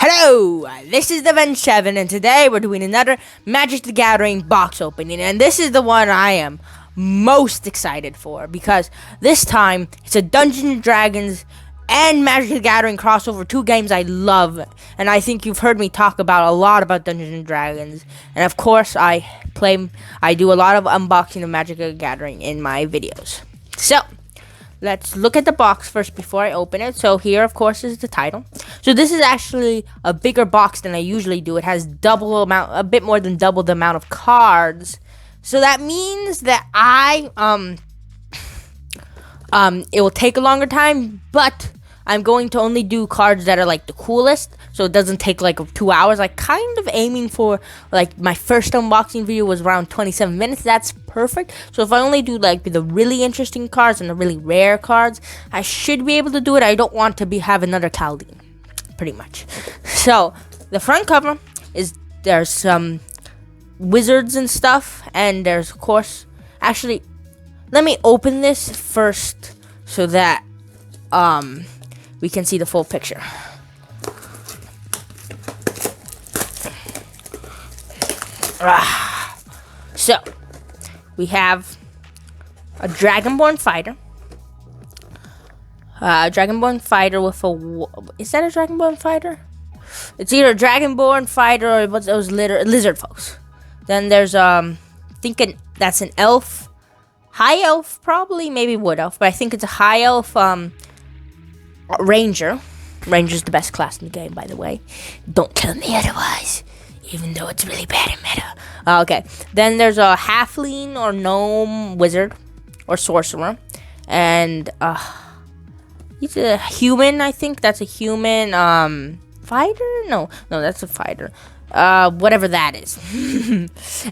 Hello, this is the Ben7, and today we're doing another Magic the Gathering box opening, and this is the one I am most excited for, because this time it's a Dungeons & Dragons and Magic the Gathering crossover, two games I love, and I think you've heard me talk about a lot about Dungeons & Dragons, and of course I do a lot of unboxing of Magic the Gathering in my videos. So, let's look at the box first before I open it. So here, of course, is the title. So this is actually a bigger box than I usually do. It has a bit more than double the amount of cards. So that means that it will take a longer time, but I'm going to only do cards that are like the coolest, so it doesn't take like 2 hours. Like kind of aiming for, like, my first unboxing video was around 27 minutes. That's perfect. So if I only do like the really interesting cards and the really rare cards, I should be able to do it. I don't want to have another Caldine, pretty much. So the front cover is, there's some wizards and stuff, and there's, of course, actually, let me open this first so that we can see the full picture. So, we have a Dragonborn Fighter. Dragonborn Fighter with a... Is that a Dragonborn Fighter? It's either a Dragonborn Fighter or what's those lizard folks. Then there's, thinking that's an elf. High elf, probably. Maybe wood elf. But I think it's a high elf, Ranger. Ranger's the best class in the game, by the way. Don't tell me otherwise, even though it's really bad in meta. Okay, then there's a halfling or gnome wizard or sorcerer, and he's a human. I think that's a human fighter. No, that's a fighter. Whatever that is.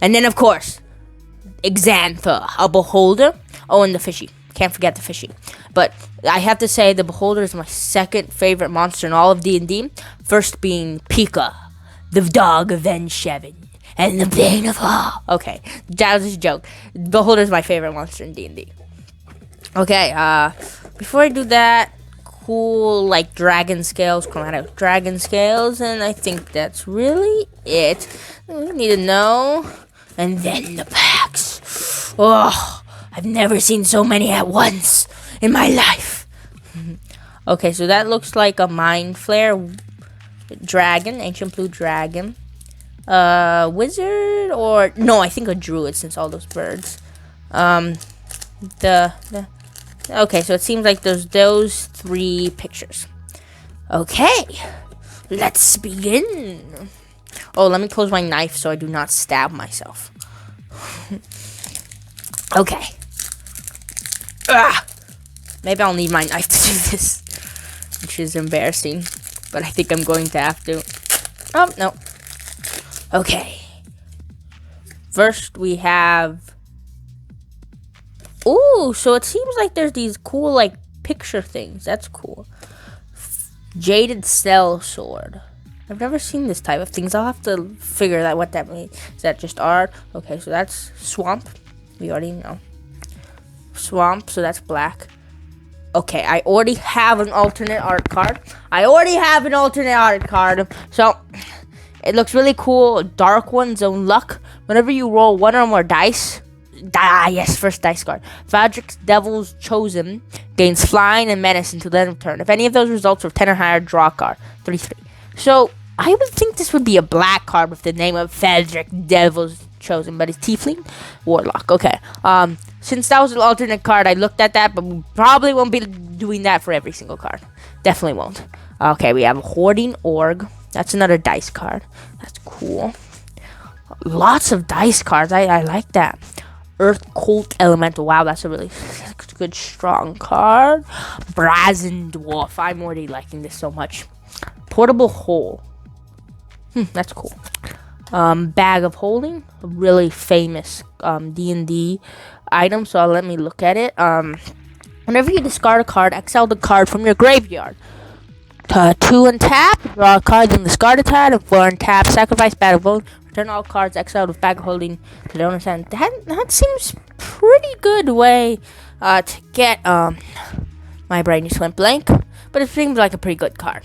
And then, of course, Xantha, a beholder. Oh, and the fishy. Can't forget the fishy. But I have to say the beholder is my second favorite monster in all of D&D. First being Pika, the dog of Ben7, and the bane of all. Okay, that was a joke. Beholder is my favorite monster in D&D. Okay, before I do that, cool, like, dragon scales, chromatic dragon scales, and I think that's really it. We need to know. And then the packs. Oh, I've never seen so many at once in my life. Okay, so that looks like a Mind Flare dragon, ancient blue dragon. Wizard, or no, I think a druid, since all those birds. Okay, so it seems like there's those three pictures. Okay, let's begin. Oh, let me close my knife so I do not stab myself. Okay. Maybe I'll need my knife to do this, which is embarrassing, but I think I'm going to have to. Oh, no. Okay. First, we have... Ooh, so it seems like there's these cool, like, picture things. That's cool. Jaded Cell Sword. I've never seen this type of things. I'll have to figure out what that means. Is that just art? Okay, so that's Swamp. We already know. Swamp, so that's black. Okay, I already have an alternate art card. So, it looks really cool. Dark One, Zone Luck. Whenever you roll one or more dice... yes, first dice card. Fadric's Devil's Chosen gains flying and menace until the end of turn. If any of those results are 10 or higher, draw a card. 3/3. So, I would think this would be a black card with the name of Fadric Devil's Chosen, but it's Tiefling Warlock. Okay. Since that was an alternate card, I looked at that, but we probably won't be doing that for every single card. Definitely won't. Okay, we have a Hoarding Org. That's another dice card. That's cool. Lots of dice cards. I like that. Earth Cult Elemental. Wow, that's a really good, strong card. Brazen Dwarf. I'm already liking this so much. Portable Hole. That's cool. Bag of Holding. A really famous D&D item, so let me look at it. Whenever you discard a card, exile the card from your graveyard. 2 untap, draw a card, then discard a card, and 4 untap, sacrifice Bag of Holding, return all cards exiled with Bag of Holding to the owner's hand. That seems pretty good way to get my brain just went blank, but it seems like a pretty good card.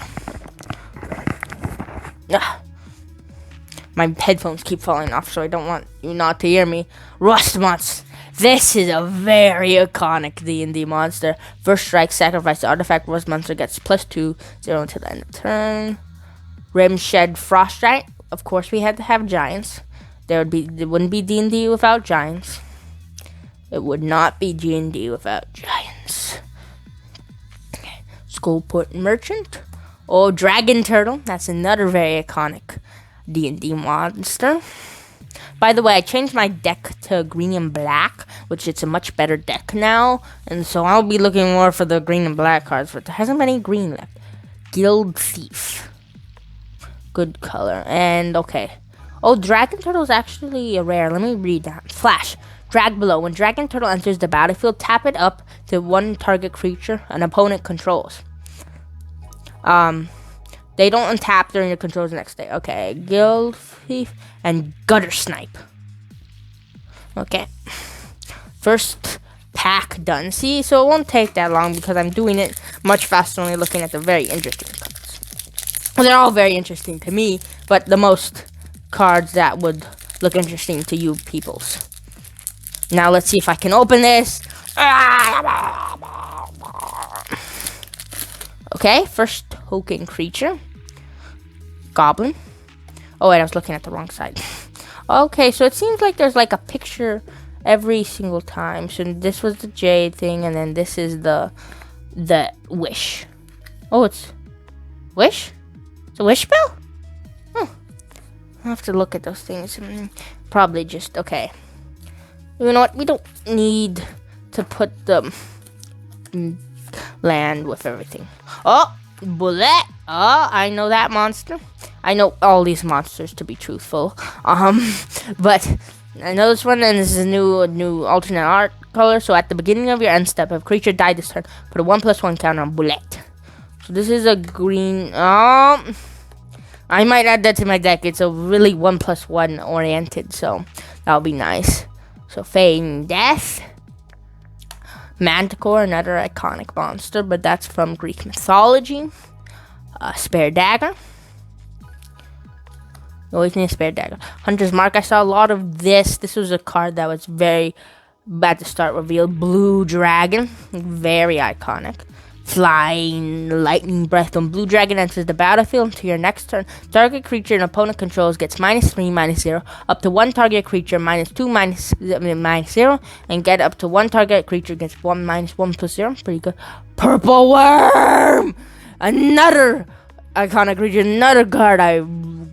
Ugh. My headphones keep falling off, so I don't want you not to hear me. Rust monster. This is a very iconic D&D monster. First strike, sacrifice the artifact. Rust monster gets +2, 0 until the end of turn. Rimshed Frost Giant. Of course, we had to have giants. There wouldn't be D&D without giants. It would not be D&D without giants. Skullport Merchant. Oh, Dragon Turtle. That's another very iconic D&D monster. By the way, I changed my deck to green and black, which it's a much better deck now. And so I'll be looking more for the green and black cards, but there hasn't been any green left. Guild Thief. Good color. And, okay. Oh, Dragon Turtle is actually a rare. Let me read that. Flash. Drag below. When Dragon Turtle enters the battlefield, tap it up to one target creature an opponent controls. They don't untap during the controls the next day. Okay, Guild Thief and Gutter Snipe. Okay. First pack done. See, so it won't take that long because I'm doing it much faster, only looking at the very interesting cards. Well, they're all very interesting to me, but the most cards that would look interesting to you peoples. Now let's see if I can open this. Okay, first token creature. Goblin. Oh wait, I was looking at the wrong side. Okay, so it seems like there's like a picture every single time. So this was the jade thing, and then this is the wish. Oh, it's wish? It's a wish spell? Oh, I have to look at those things. Probably just okay. You know what? We don't need to put the land with everything. Oh, bullet. Oh, I know that monster. I know all these monsters, to be truthful. But I know this one, and this is a new alternate art color. So at the beginning of your end step, if a creature died this turn, put a 1+1 counter on bullet. So this is a green. I might add that to my deck. It's a really 1+1 oriented, so that'll be nice. So Feign Death. Manticore, another iconic monster, but that's from Greek mythology. Spare Dagger. You always need a Spare Dagger. Hunter's Mark. I saw a lot of this. This was a card that was very bad to start revealed. Blue Dragon. Very iconic. Flying Lightning Breath. When Blue Dragon enters the battlefield until your next turn, target creature an opponent controls gets -3, -0, up to one target creature -2, -0, and get up to one target creature gets -1 +0. Pretty good. Purple Worm! Another iconic creature, another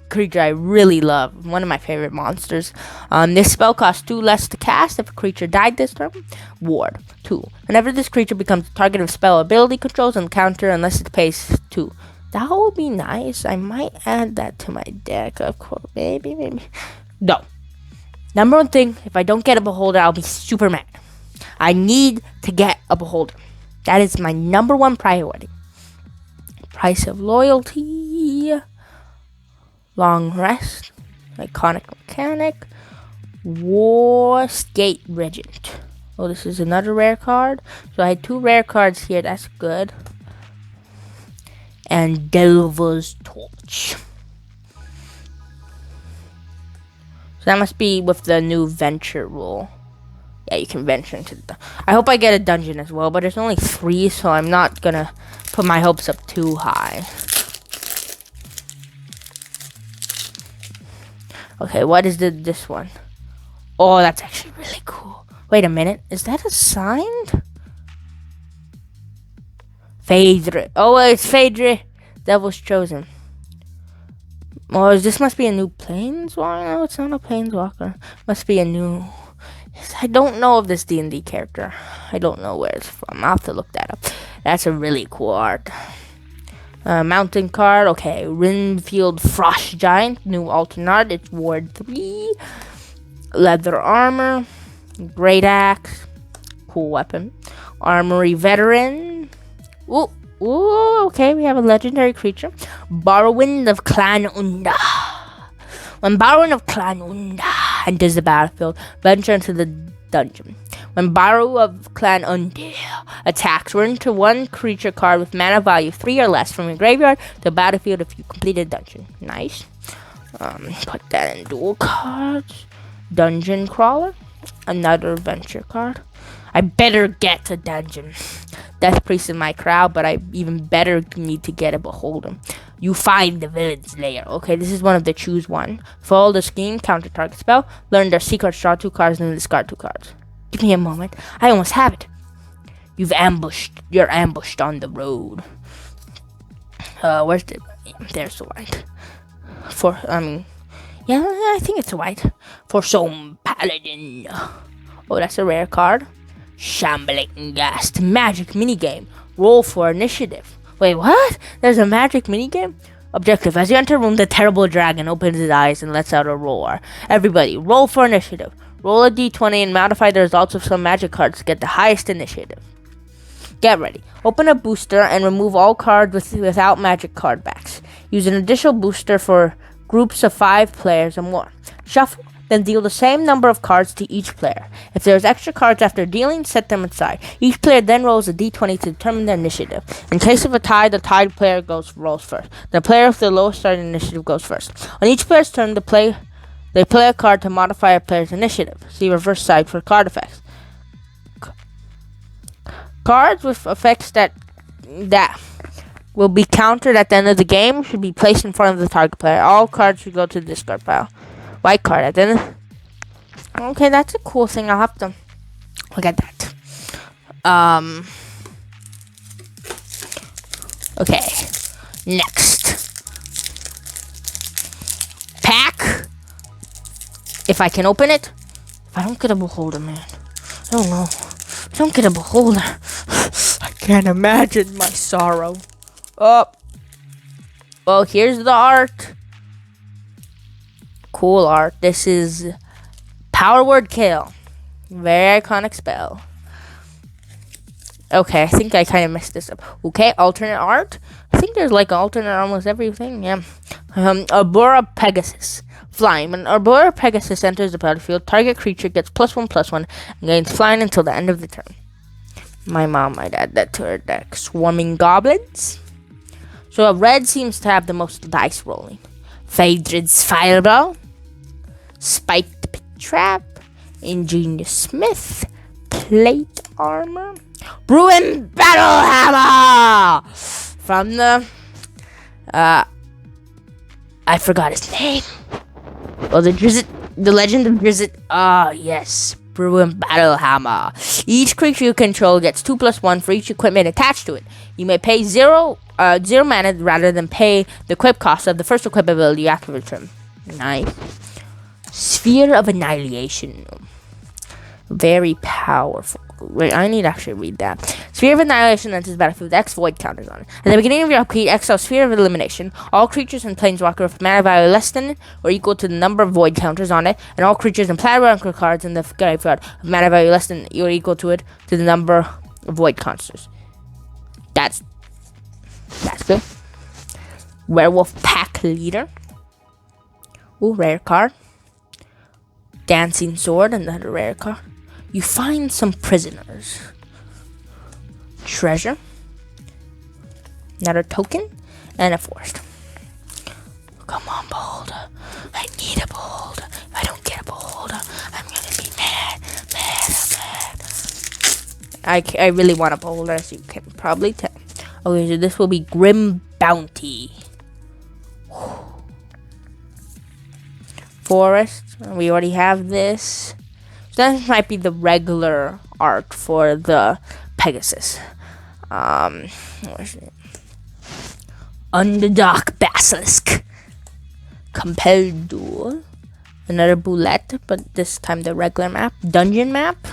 creature I really love. One of my favorite monsters. This spell costs 2 less to cast if a creature died this turn. Ward 2. Whenever this creature becomes the target of spell ability controls and counter unless it pays 2. That would be nice. I might add that to my deck, of course. Maybe. No. Number one thing, if I don't get a beholder, I'll be super mad. I need to get a beholder. That is my number one priority. Price of Loyalty. Long Rest. Iconic Mechanic. War Skate Regent. Oh, this is another rare card. So I had 2 rare cards here. That's good. And Delver's Torch. So that must be with the new venture rule. Yeah, you can venture into the... I hope I get a dungeon as well, but there's only 3, so I'm not gonna put my hopes up too high. Okay, what is this one? Oh, that's actually really cool. Wait a minute, is that a signed? Phaedra. Oh, it's Phaedra. Devil's Chosen. Oh, this must be a new planeswalker. No, it's not a planeswalker. Must be a new... I don't know of this D&D character. I don't know where it's from. I'll have to look that up. That's a really cool art. Mountain card. Okay, Rinfield Frost Giant. New alternate art. It's Ward 3. Leather armor. Great axe. Cool weapon. Armory Veteran. Ooh, okay, we have a legendary creature. Borrowing of Clan Unda. When Borrowing of Clan Unda enters the battlefield, venture into the dungeon. When Baru of Clan Until attacks, return to one creature card with mana value 3 or less from your graveyard to the battlefield if you complete a dungeon. Nice. Put that in dual cards. Dungeon Crawler. Another adventure card. I better get a dungeon. Death Priest in my crowd, but I even better need to get a Beholder. You find the villain's lair. Okay, this is one of the choose one. Follow the scheme, counter target spell. Learn their secrets, draw 2 cards, and discard 2 cards. Give me a moment. I almost have it. You're ambushed on the road. Where's the... There's the white. Yeah, I think it's a white. For some paladin. Oh, that's a rare card. Shambling Ghast. Magic minigame. Roll for initiative. Wait, what? There's a magic minigame? Objective. As you enter a room, the terrible dragon opens his eyes and lets out a roar. Everybody, roll for initiative. Roll a d20 and modify the results of some magic cards to get the highest initiative. Get ready. Open a booster and remove all cards without magic card backs. Use an additional booster for groups of 5 players or more. Shuffle, then deal the same number of cards to each player. If there's extra cards after dealing, set them aside. Each player then rolls a d20 to determine their initiative. In case of a tie, the tied player rolls first. The player with the lowest starting initiative goes first. On each player's turn, they play a card to modify a player's initiative. See reverse side for card effects. Cards with effects that will be countered at the end of the game should be placed in front of the target player. All cards should go to the discard pile. White card at the end. Okay, that's a cool thing. I'll have to look at that. Okay. Next. Pack. If I can open it. If I don't get a Beholder, man. I don't know. If I don't get a Beholder. I can't imagine my sorrow. Oh. Well, here's the art. Cool art. This is Power Word Kill. Very iconic spell. Okay, I think I kind of messed this up. Okay, alternate art. I think there's like alternate almost everything. Yeah. Arbora Pegasus. Flying. When Arbora Pegasus enters the battlefield, target creature gets +1/+1 and gains flying until the end of the turn. My mom might add that to her deck. Swarming Goblins. So a red seems to have the most dice rolling. Phaedrid's Fireball. Spiked Pit Trap. Ingenious Smith. Plate Armor. Bruin Battle Hammer! From the... I forgot his name. Well, the Legend of Drizzt. Yes. Bruin Battle Hammer. Each creature you control gets 2/+1 for each equipment attached to it. You may pay zero mana rather than pay the equip cost of the first equip ability you activate from. Nice. Sphere of Annihilation. Very powerful. Wait, I need to actually read that. Sphere of Annihilation enters the battlefield with X void counters on it. At the beginning of your upkeep, exile Sphere of Elimination. All creatures and Planeswalker with mana value less than or equal to the number of void counters on it, and all creatures and planeswalker cards in the graveyard with mana value less than or equal to it to the number of void counters. That's good. Werewolf Pack Leader. Ooh, rare card. Dancing Sword, another rare card. You find some prisoners. Treasure. Another token. And a forest. Come on, Beholder. I need a Beholder. If I don't get a Beholder, I'm gonna be mad. I really want a Beholder, as you can probably tell. Okay, so this will be Grim Bounty. Forest. We already have this. So that might be the regular art for the Pegasus. Where's it? Underdark Basilisk. Compelled Duel. Another Boulette, but this time the regular map. Dungeon map.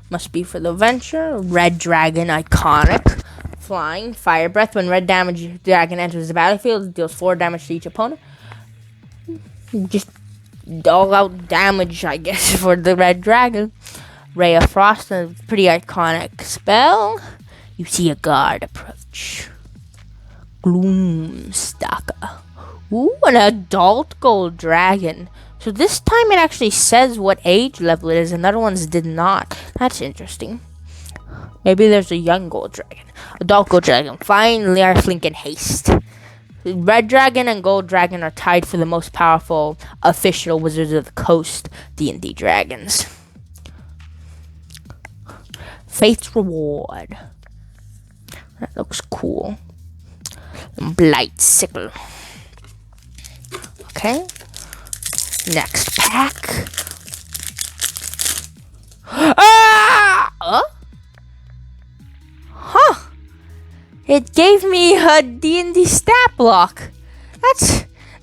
Must be for the Venture. Red Dragon Iconic. Flying. Fire Breath. When Red Dragon enters the battlefield, it deals 4 damage to each opponent. Just all out damage, I guess, for the Red Dragon. Ray of Frost, a pretty iconic spell. You see a guard approach. Gloomstalker. Ooh, an adult gold dragon. So this time it actually says what age level it is, and other ones did not. That's interesting. Maybe there's a young gold dragon. Adult gold dragon. Flying, lifelink, and haste. Red dragon and gold dragon are tied for the most powerful official Wizards of the Coast D&D dragons. Faith's Reward. That looks cool. Blight Sickle. Okay. Next pack. Huh. It gave me a D&D stat block.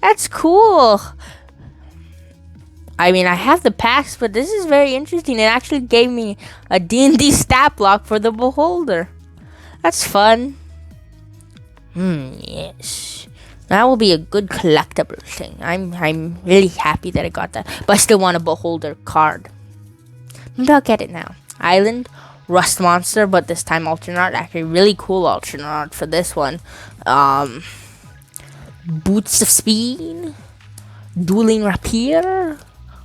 That's cool. I mean, I have the packs, but this is very interesting. It actually gave me a D&D stat block for the Beholder. That's fun. Yes. That will be a good collectible thing. I'm really happy that I got that. But I still want a Beholder card. Maybe I'll get it now. Island, Rust Monster, but this time alternate art. Actually, really cool alternate art for this one. Boots of Speed, Dueling Rapier,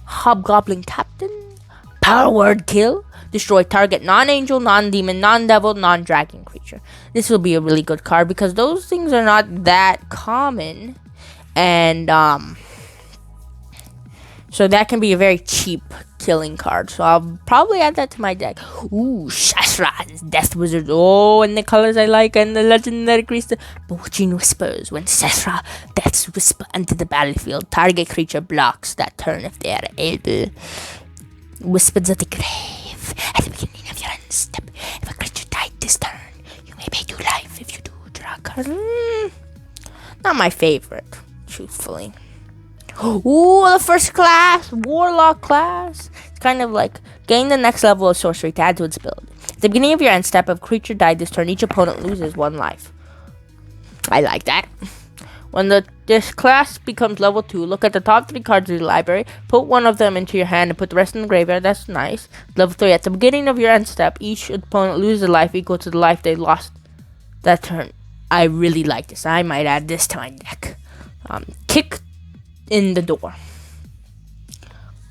Hobgoblin Captain, Power Word Kill, destroy target non-angel, non-demon, non-devil, non-dragon creature. This will be a really good card because those things are not that common, and so that can be a very cheap killing card. So I'll probably add that to my deck. Ooh, Shasra's Death Wizard. Oh, and the colors I like, and the legendary creature Bewitching Whispers. When Shasra Death's Whisper enter the battlefield, target creature blocks that turn if they are able. Whispers of the Grave. At the beginning of your end step, if a creature died this turn, you may pay 2 life. If you do, draw a card. Not my favorite, truthfully. Ooh, the first class, Warlock class. It's kind of like gain the next level of sorcery to add to its build. At the beginning of your end step, if a creature died this turn, each opponent loses 1 life. I like that. When this class becomes level 2, look at the top 3 cards of your library, put 1 of them into your hand, and put the rest in the graveyard. That's nice. Level 3, at the beginning of your end step, each opponent loses a life equal to the life they lost that turn. I really like this. I might add this to my deck. Kick in the door.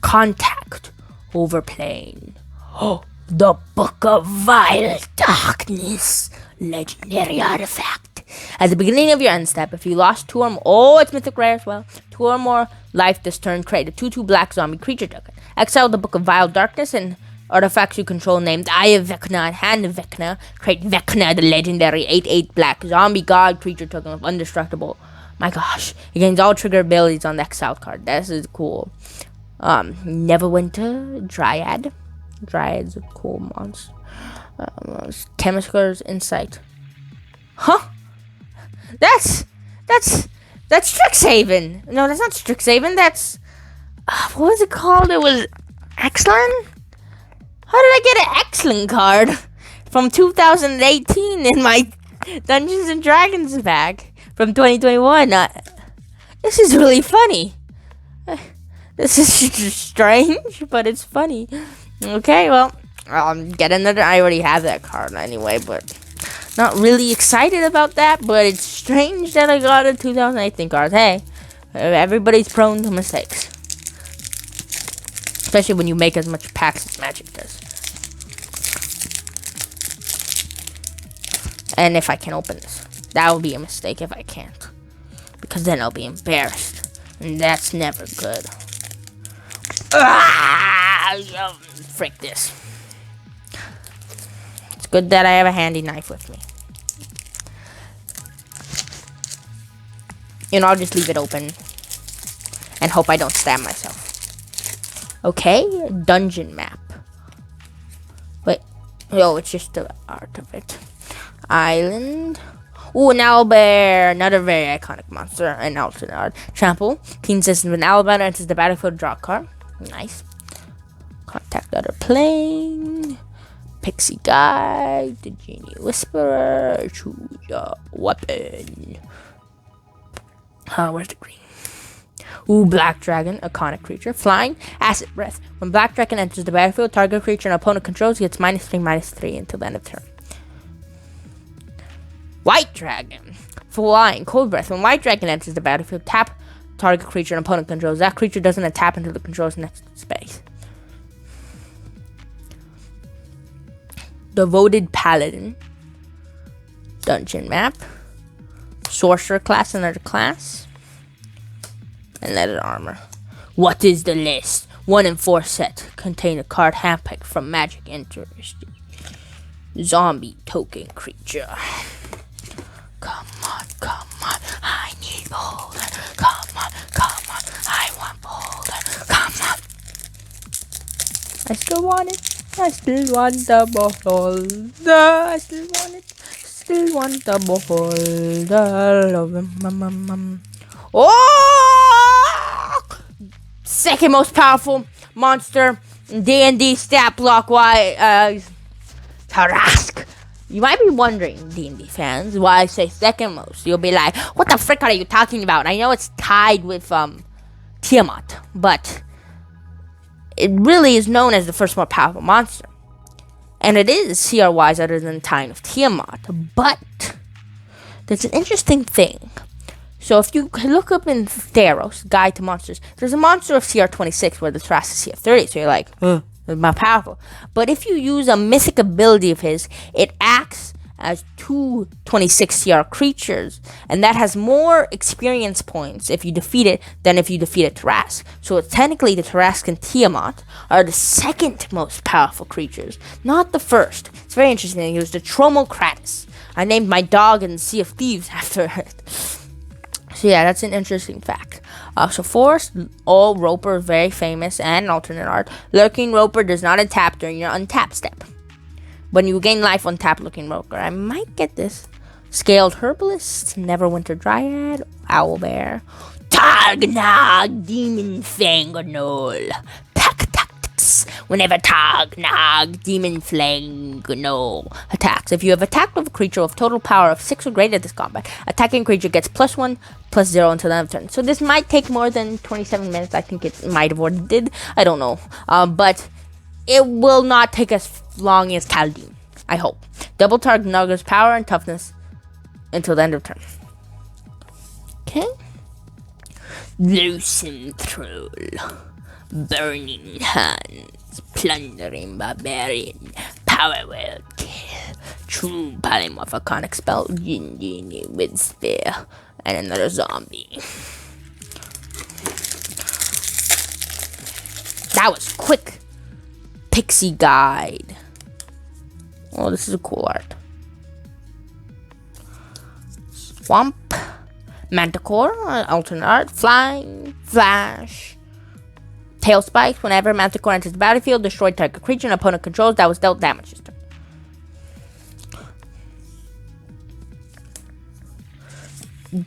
Contact overplane. Oh, the Book of Vile Darkness. Legendary artifact. At the beginning of your end step, if you lost 2 or more, oh, it's mythic rare as well. 2 or more life this turn, create a 2/2 black zombie creature token. Exile the Book of Vile Darkness and artifacts you control named Eye of Vecna and Hand of Vecna. Create Vecna, the legendary 8/8 black zombie god creature token of Indestructible. My gosh, it gains all trigger abilities on the exile card. This is cool. Neverwinter Dryad. Dryad's a cool monster. Chemist's Insight. Huh? That's Strixhaven. No, that's not Strixhaven. That's what was it called? It was Excellent. How did I get an Excellent card from 2018 in my Dungeons and Dragons pack from 2021? This is really funny. This is strange, but it's funny. Okay, well, get another. I already have that card anyway, but not really excited about that. But it's strange that I got a 2018 card. Hey, everybody's prone to mistakes, especially when you make as much packs as Magic does. And if I can open this, that will be a mistake if I can't, because then I'll be embarrassed, and that's never good. Frick this. It's good that I have a handy knife with me. And I'll just leave it open and hope I don't stab myself. Okay, dungeon map. Wait, oh, it's just the art of it. Island. Ooh, an owlbear, another very iconic monster, an alternate art. Trample. King says when owlbear enters the battlefield, draw a card. Nice. Contact other plane. Pixie Guide. The Genie Whisperer. Choose your weapon. Where's the green? Ooh, Black Dragon, iconic creature. Flying. Acid Breath. When Black Dragon enters the battlefield, target creature an opponent controls gets -3/-3 until the end of turn. White Dragon. Flying. Cold Breath. When White Dragon enters the battlefield, tap target creature an opponent controls. That creature doesn't tap until the controller's next space. Devoted Paladin. Dungeon map. Sorcerer class, another class. And leather armor. What is the list? 1 in 4 set. Contain a card handpicked from Magic Interesting. Zombie token creature. Come on, I need boulder. Come on, I want boulder. Come on. I still want it. I still want the boulder. I still want it. Still want the boulder. Oh! Second most powerful monster in D&D stat block wise. Tarrasque. You might be wondering, D&D fans, why I say second most. You'll be like, what the frick are you talking about? I know it's tied with Tiamat, but it really is known as the first more powerful monster. And it is CR-wise other than tying with Tiamat. But there's an interesting thing. So if you look up in Theros, Guide to Monsters, there's a monster of CR26 where the Tarrasque is CR30. So you're like, it's more powerful. But if you use a mythic ability of his, it acts as 2 26 CR creatures. And that has more experience points if you defeat it than if you defeat a Tarrasque. So technically the Tarrasque and Tiamat are the second most powerful creatures, not the first. It's very interesting. It was the Tromokratis. I named my dog in Sea of Thieves after it. So yeah, that's an interesting fact. So Forest, all Roper is very famous and alternate art. Lurking Roper does not untap during your untap step. When you gain life, untap Lurking Roper. I might get this. Scaled Herbalist, Neverwinter Dryad, Owlbear, Targnog, Demon Fanganol, Pack Tactics. Whenever Targnog, Demon Fanganol attacks. If you have attacked with a creature of total power of 6 or greater this combat, attacking creature gets +1, +0 until the end of turn. So this might take more than 27 minutes. I think it might have already did. I don't know. But it will not take as long as Kaldheim. I hope. Double target Nugger's power and toughness until the end of turn. Okay. Loathsome Troll. Burning Hands. Plundering Barbarian. Power World Kill. True Polymorph Iconic Spell. Genie with Spear. And another zombie. That was quick. Pixie Guide. Oh, this is a cool art. Swamp. Manticore. Alternate art. Flying. Flash. Tail Spikes. Whenever Manticore enters the battlefield, destroy target creature and opponent controls that was dealt damage this turn.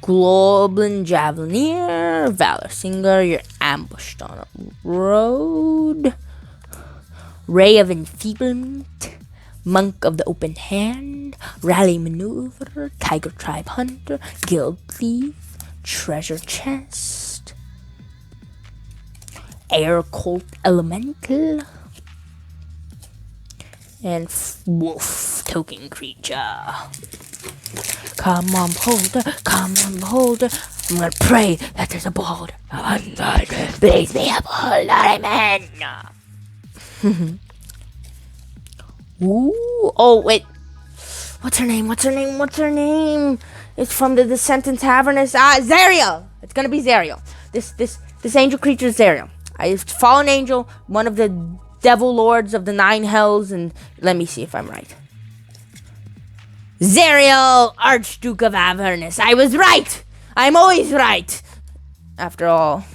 Goblin Javelineer. Valor Singer. You're ambushed on a road. Ray of Enfeeblement. Monk of the Open Hand, Rally Maneuver, Tiger Tribe Hunter, Guild Thief, Treasure Chest, Air Cult Elemental, and Wolf Token Creature. Come on, beholder, come on, beholder. I'm gonna pray that there's a beholder. Please be a beholder, amen. Ooh, oh wait, what's her name? It's from the Descent in Tavernus. Zariel. It's gonna be Zariel. This angel creature is Zariel. It's fallen angel, one of the devil lords of the 9 hells, and let me see if I'm right. Zariel, Archduke of Avernus. I was right. I'm always right. After all.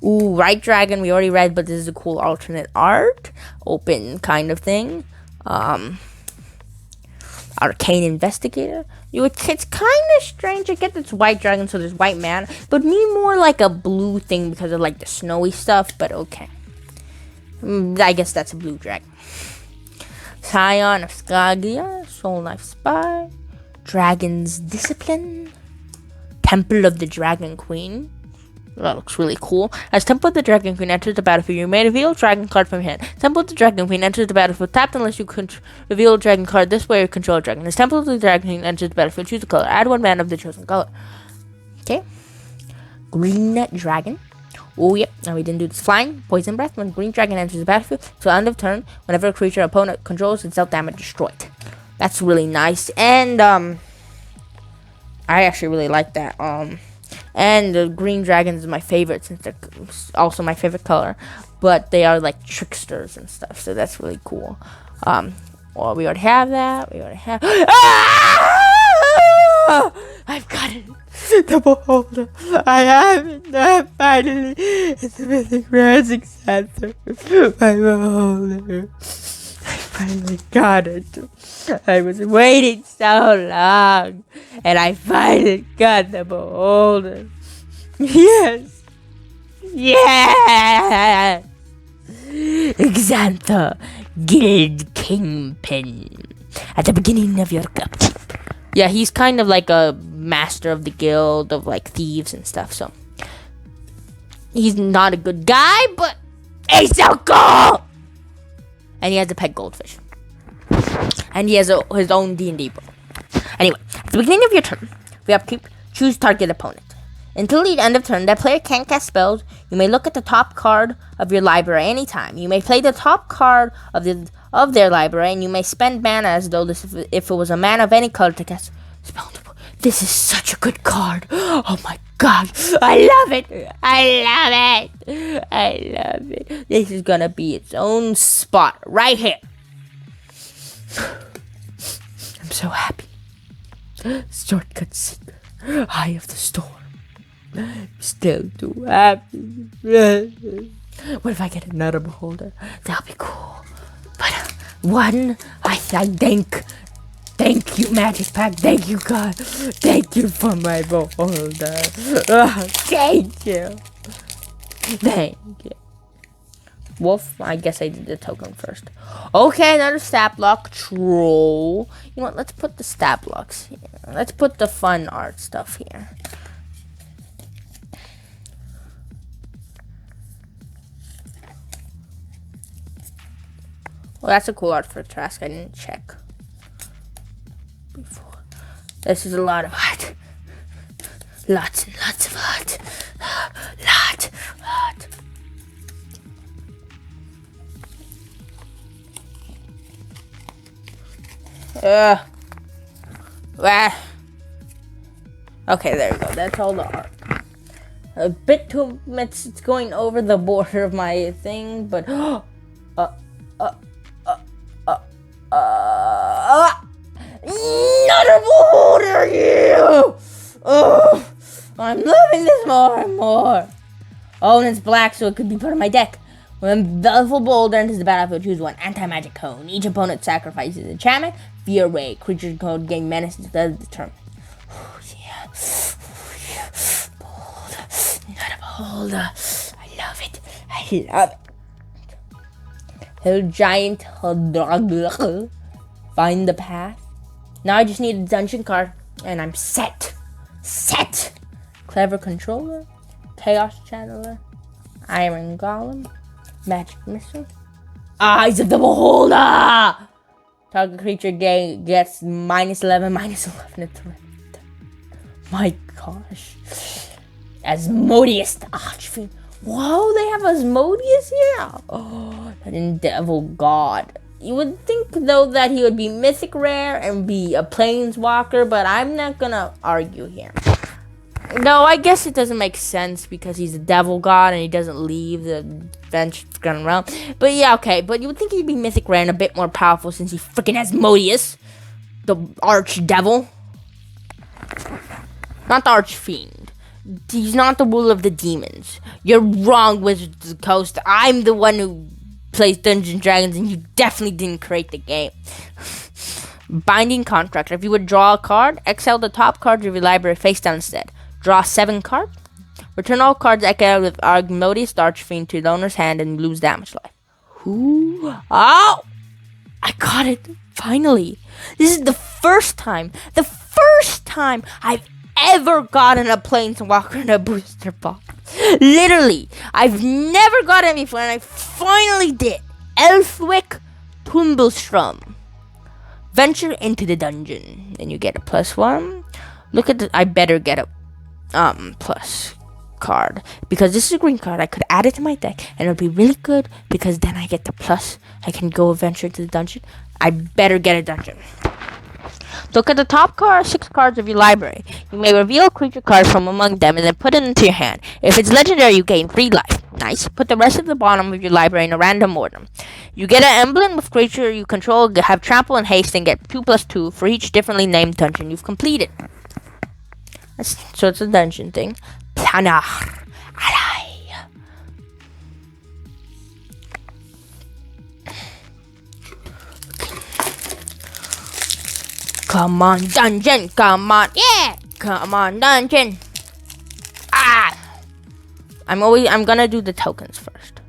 Ooh, Right Dragon, we already read, but this is a cool alternate art. Open kind of thing. Arcane Investigator. It's kind of strange. I get this White Dragon, so there's White Man. But me more like a blue thing because of like the snowy stuff, but okay. I guess that's a blue dragon. Scion of Skagia. Soul Knife Spy. Dragon's Discipline. Temple of the Dragon Queen. That looks really cool. As Temple of the Dragon Queen enters the battlefield, you may reveal a dragon card from your hand. Temple of the Dragon Queen enters the battlefield tapped unless you can reveal a dragon card this way or control a dragon. As Temple of the Dragon Queen enters the battlefield, choose a color. Add 1 mana of the chosen color. Okay. Green Dragon. Oh, yep. Now we didn't do this. Flying, Poison Breath. When Green Dragon enters the battlefield, till end of turn, whenever a creature opponent controls, it's dealt damage destroyed. That's really nice. And, I actually really like that. And the Green Dragons is my favorite since they're also my favorite color. But they are like tricksters and stuff, so that's really cool. Well, we already have that. We already have. Ah! I've got it. The beholder. I have it. Finally. It's a mythic rare successor. My beholder. I finally got it. I was waiting so long. And I finally got the beholder. Yes. Yeah. Xantha, Guild Kingpin. At the beginning of your cup. Yeah, he's kind of like a master of the guild of like thieves and stuff, so he's not a good guy, but he's so cool. And he has a pet goldfish. And he has his own D&D book. Anyway, at the beginning of your turn, we upkeep, choose target opponent. Until the end of turn, that player can't cast spells. You may look at the top card of your library anytime. You may play the top card of their library, and you may spend mana as though if it was a mana of any color to cast spell. This is such a good card. Oh my god. I love it. I love it. I love it. This is gonna be its own spot right here. I'm so happy. Shortcut Seeker. Eye of the Storm. Still too happy. What if I get another beholder? That'll be cool. But one, I thank you, Magic Pack. Thank you, God. Thank you for my beholder. Thank you. Thank you. Wolf, I guess I did the token first. Okay, another stat block. Troll. You know what? Let's put the stat blocks here. Let's put the fun art stuff here. Well, that's a cool art for Trask. I didn't check before. This is a lot of art. Lots and lots of art. Lot. Well. Okay, there you go. That's all the art. A bit too much. It's going over the border of my thing, but another beholder you! Oh, I'm loving this more and more. Oh, and it's black, so it could be part of my deck. When Belful Boulder enters the battlefield, choose one anti-magic cone. Each opponent sacrifices an enchantment via ray. Creature's code gain menace instead of the turn. Oh, yeah. Boulder. Not a beholder. I love it. I love it. Hill Giant. Find the path. Now I just need a dungeon card, and I'm set. Clever Controller, Chaos Channeler, Iron Golem, Magic Missile, Eyes of the Beholder. Target creature gets -11 at threat. My gosh. Asmodeus the Archfiend. Whoa, they have Asmodeus here. Oh, that Devil God. You would think, though, that he would be mythic rare and be a planeswalker, but I'm not gonna argue here. No, I guess it doesn't make sense because he's a devil god and he doesn't leave the bench gun around. But yeah, okay. But you would think he'd be mythic rare and a bit more powerful since he freaking Asmodeus, the archdevil. Not the archfiend. He's not the ruler of the demons. You're wrong, Wizards of the Coast. I'm the one who plays Dungeons and Dragons, and you definitely didn't create the game. Binding Contract. If you would draw a card, exile the top card of your library face down instead. Draw 7 cards. Return all cards exiled with Asmodeus the Archfiend to the owner's hand and lose damage life. Ooh. Oh! I got it. Finally. This is the first time I've ever gotten a Planeswalker in a booster box. Literally. I've never gotten it before, and I finally did. Elfwick Tumblestrum. Venture into the dungeon. Then you get a +1. Look at the... I better get a... plus card, because this is a green card. I could add it to my deck and it would be really good, because then I get the plus. I can go adventure to the dungeon. I better get a dungeon. Look at the top 6 cards of your library. You may reveal a creature card from among them and then put it into your hand. If it's legendary, you gain 3 life. Nice. Put the rest of the bottom of your library in a random order. You get an emblem of creature you control, have trample and haste, and get 2+2 for each differently named dungeon you've completed. So it's a dungeon thing. Planar. Alai. Come on, dungeon. Come on. Yeah. Come on, dungeon. I'm gonna do the tokens first.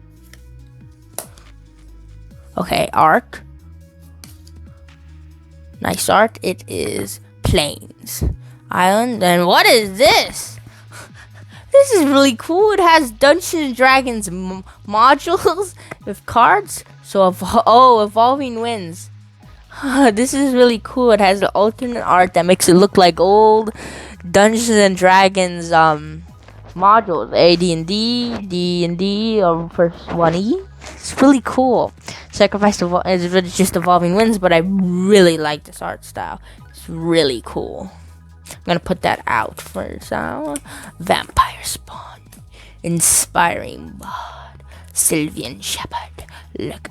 Okay, art. Nice art. It is plains. Island. And what is this? This is really cool. It has Dungeons and Dragons modules with cards. So, evolving winds. This is really cool. It has the alternate art that makes it look like old Dungeons and Dragons modules. AD&D, D&D, or first 1E. It's really cool. Sacrifice is just evolving winds, but I really like this art style. It's really cool. I'm gonna put that out for sound. Vampire spawn, inspiring bard, Sylvian shepherd. Look,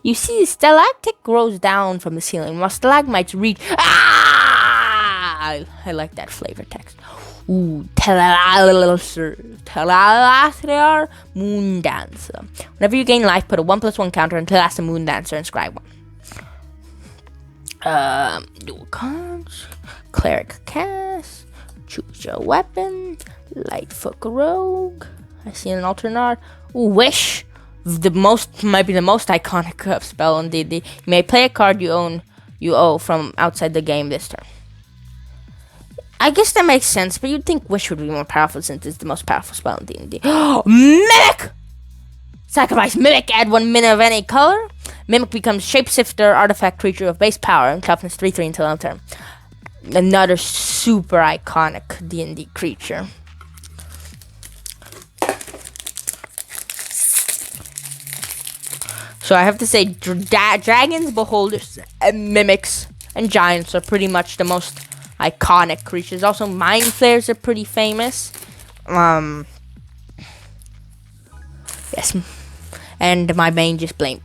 you see, stalactite grows down from the ceiling, while stalagmites reach. I like that flavor text. Ooh, Telasar, Moon Dancer. Whenever you gain life, put a 1+1 counter on Telasar Moon Dancer and scry 1. Dual cards. Cleric cast. Choose your weapon. Lightfoot rogue. I see an alternate art. Ooh, wish. Might be the most iconic spell in D&D. You may play a card you owe from outside the game this turn. I guess that makes sense, but you'd think Wish would be more powerful since it's the most powerful spell in D&D. Mimic! Sacrifice Mimic, add 1 mana of any color. Mimic becomes Shapeshifter, artifact creature of base power, and toughness 3/3 until end turn. Another super iconic D&D creature. So I have to say, dragons, beholders, and mimics, and giants are pretty much the most iconic creatures. Also, mind flayers are pretty famous. Yes, and my main just blank.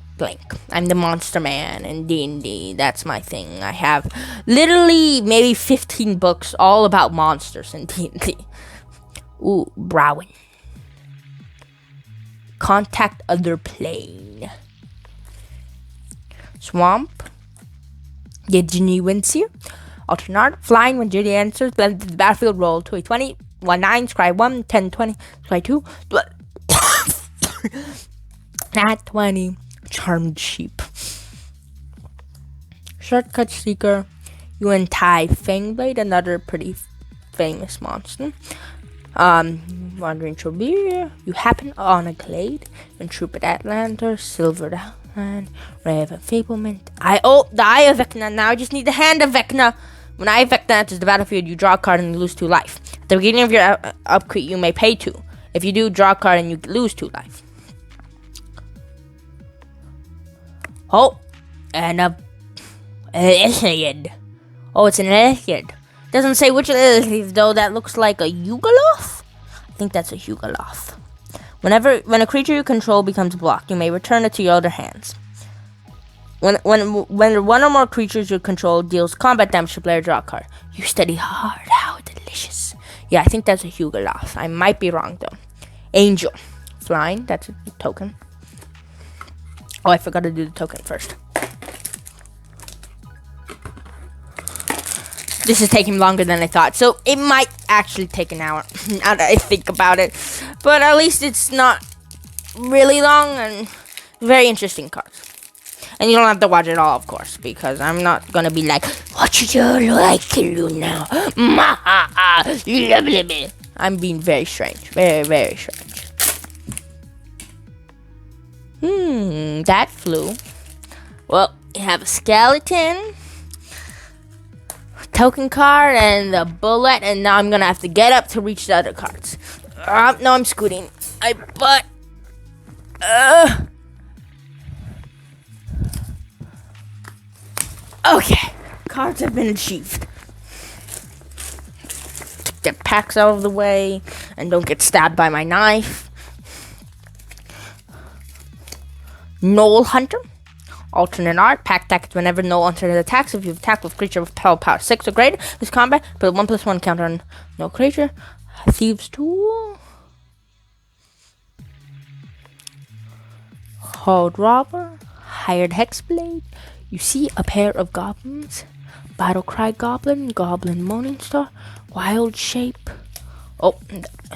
I'm the monster man in D&D. That's my thing. I have literally maybe 15 books all about monsters in D&D. Ooh, Browin. Contact other plane. Swamp. Ginny wins here. Alternate. Flying when Ginny enters. Blend the battlefield. Roll 2d20. 1-9. Scry 1. 10-20. Scry 2. Nat 20. Charmed sheep. Shortcut seeker. You untie Fangblade, another pretty famous monster. Wandering Trobeer. You happen on a glade. Intrepid Atlanter. Silvered Outland. Ray of Enfeeblement. The Eye of Vecna. Now I just need the Hand of Vecna. When Eye of Vecna enters the battlefield, you draw a card and you lose 2 life. At the beginning of your upkeep, you may pay 2. If you do, draw a card and you lose 2 life. Oh, and a Iliad. Oh, it's an Iliad. Doesn't say which Iliad, though. That looks like a Yugoloth. I think that's a Yugoloth. When a creature you control becomes blocked, you may return it to your other hands. When one or more creatures you control deals combat damage to player, draw a card. You study hard. How delicious. Yeah, I think that's a Yugoloth. I might be wrong, though. Angel. Flying. That's a token. Oh, I forgot to do the token first. This is taking longer than I thought, so it might actually take an hour, now that I think about it. But at least it's not really long and very interesting cards. And you don't have to watch it all, of course, because I'm not going to be like, what should you like to do now? I'm being very strange. Very, very strange. That flew. Well, you have a skeleton. token card and the bullet, and now I'm gonna have to get up to reach the other cards. No, I'm scooting. Okay, cards have been achieved. Get packs out of the way and don't get stabbed by my knife. Knoll Hunter. Alternate art. Pack attack whenever no alternate attacks. If you attack with creature with power 6 or greater, this combat, put a 1/1 counter on no creature. Thieves' Tool. Horde Robber. Hired Hexblade. You see a pair of goblins. Battle Cry Goblin. Goblin Morningstar. Wild Shape. Oh,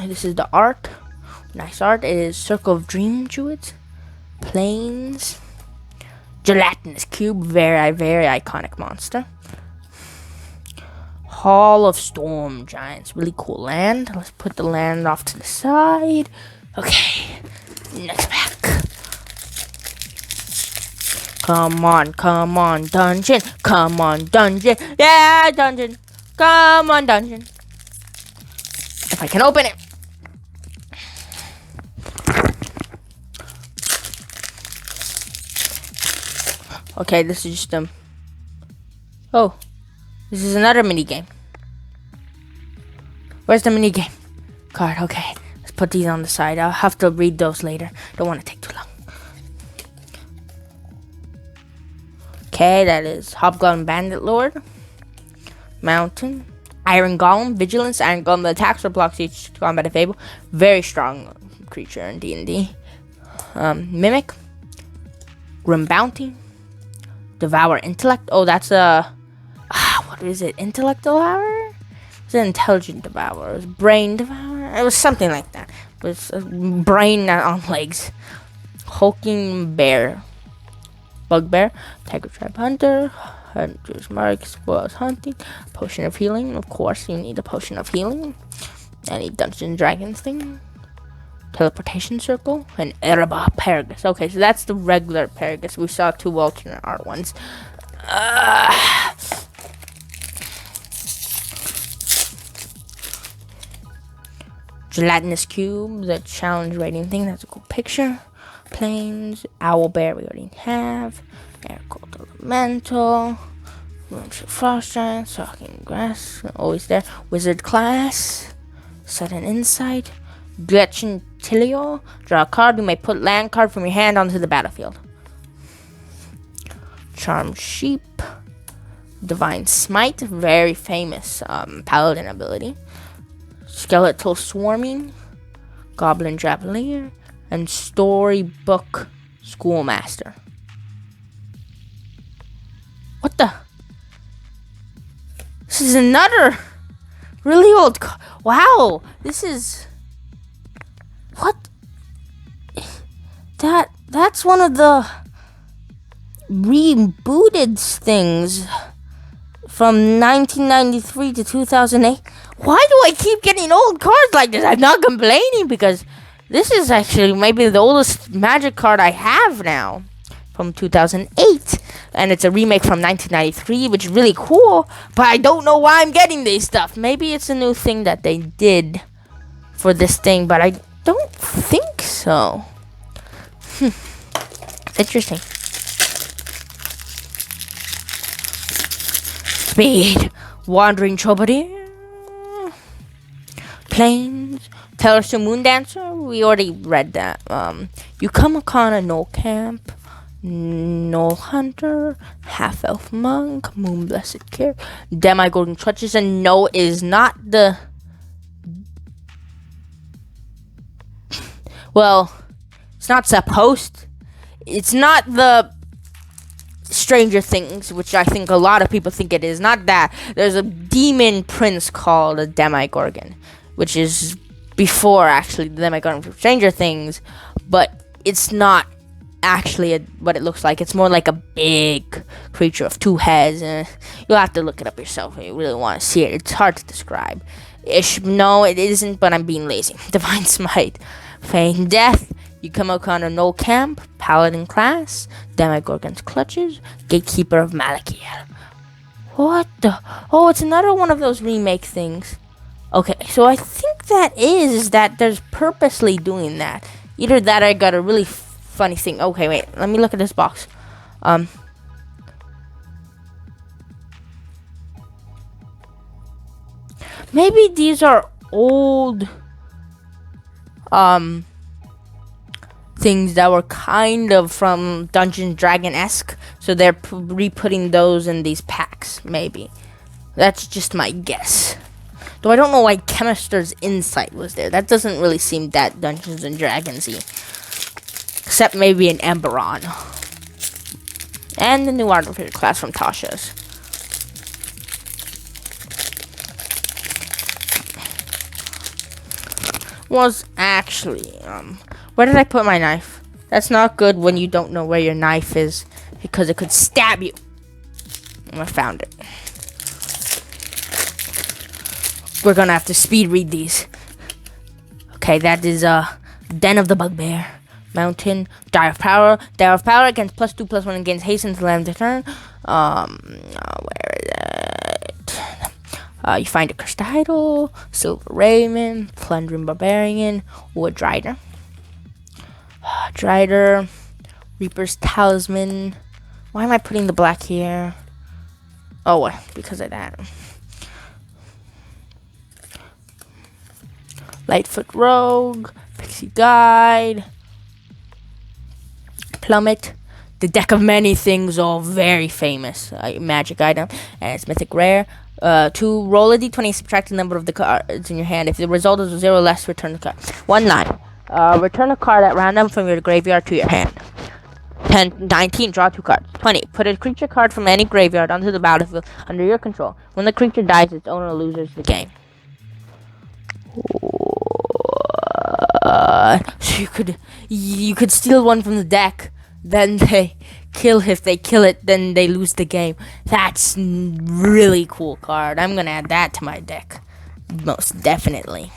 this is the art. Nice art. It is Circle of Dream Druids. Plains. Gelatinous Cube. Very, very iconic monster. Hall of Storm Giants. Really cool land. Let's put the land off to the side. Okay. Next pack. Come on, dungeon. Come on, dungeon. Yeah, dungeon. Come on, dungeon. If I can open it. Okay, this is just Oh, this is another mini game. Where's the mini game card? Okay, let's put these on the side. I'll have to read those later. Don't want to take too long. Okay, that is Hobgoblin Bandit Lord. Mountain. Iron Golem. Vigilance. Iron Golem attacks or blocks each combat if able. Very strong creature in D&D. Mimic. Grim Bounty. Devour Intellect. Oh, that's a... what is it? Intellect Devourer? It's an Intelligent Devourer. It was Brain Devourer? It was something like that. It was a brain on legs. Hulking Bear. Bugbear. Tiger Tribe Hunter. Hunter's Mark. Spoils Hunting. Potion of Healing. Of course, you need a Potion of Healing. Any Dungeons Dragons thing. Teleportation Circle. And Erebah Paragus. Okay, so that's the regular Paragus. We saw 2 alternate art ones. Gelatinous Cube. The challenge rating thing. That's a cool picture. Plains. Owlbear we already have. Air Cold Elemental. Frost Giant. Talking Grass. Always there. Wizard Class. Sudden Insight. Gretchen Tilio. Draw a card. You may put land card from your hand onto the battlefield. Charmed Sheep. Divine Smite. Very famous paladin ability. Skeletal Swarming. Goblin Javelier. And Storybook Schoolmaster. What the? This is another really old... Wow! This is... What? That's one of the rebooted things from 1993 to 2008. Why do I keep getting old cards like this? I'm not complaining because this is actually maybe the oldest Magic card I have now from 2008. And it's a remake from 1993, which is really cool. But I don't know why I'm getting this stuff. Maybe it's a new thing that they did for this thing, but I don't think so. Interesting. Speed. Wandering Troubadour. Plains. Tellers to Moon Dancer. We already read that. You come upon a Knoll Camp. Knoll Hunter. Half-Elf Monk. Moon Blessed Care. Demigorgon Clutches. And no, it is not the... Well, it's not supposed... It's not the Stranger Things, which I think a lot of people think it is. Not that. There's a demon prince called a Demigorgon, which is before, actually, the Demigorgon from Stranger Things. But it's not actually what it looks like. It's more like a big creature with 2 heads. You'll have to look it up yourself if you really want to see it. It's hard to describe. No, it isn't, but I'm being lazy. Divine Smite. Feign Death. You come upon a Knoll Camp. Paladin class. Demigorgon's Clutches. Gatekeeper of Malakir. What the? Oh, it's another one of those remake things. Okay, so I think that there's purposely doing that. Either that or I got a really funny thing. Okay, wait. Let me look at this box. Maybe these are old things that were kind of from Dungeons Dragon-esque, so they're re-putting those in these packs. Maybe that's just my guess. Though I don't know why Chemister's Insight was there. That doesn't really seem that Dungeons and Dragons-y. Except maybe an Emberon. And the new artificer class from Tasha's. Was actually, where did I put my knife? That's not good when you don't know where your knife is, because it could stab you. I found it. We're gonna have to speed read these. Okay, that is Den of the Bugbear. Mountain, Die of Power. Die of Power against +2/+1 against haste until end of turn. Where is it? You find a cursed idol, Silver Raven, Plundering Barbarian, Wood Drider. Drider, Reaper's Talisman. Why am I putting the black here? Oh, what? Because of that. Lightfoot Rogue, Pixie Guide, Plummet, the Deck of Many Things, all very famous magic item, and it's mythic rare. To roll a d20, subtract the number of the cards in your hand. If the result is 0 or less, return the card. 1-9. Return a card at random from your graveyard to your hand. 19. Draw 2 cards. 20. Put a creature card from any graveyard onto the battlefield under your control. When the creature dies, its owner loses the game. So you could steal one from the deck. Then they kill. If they kill it, then they lose the game. That's really cool card. I'm gonna add that to my deck, most definitely.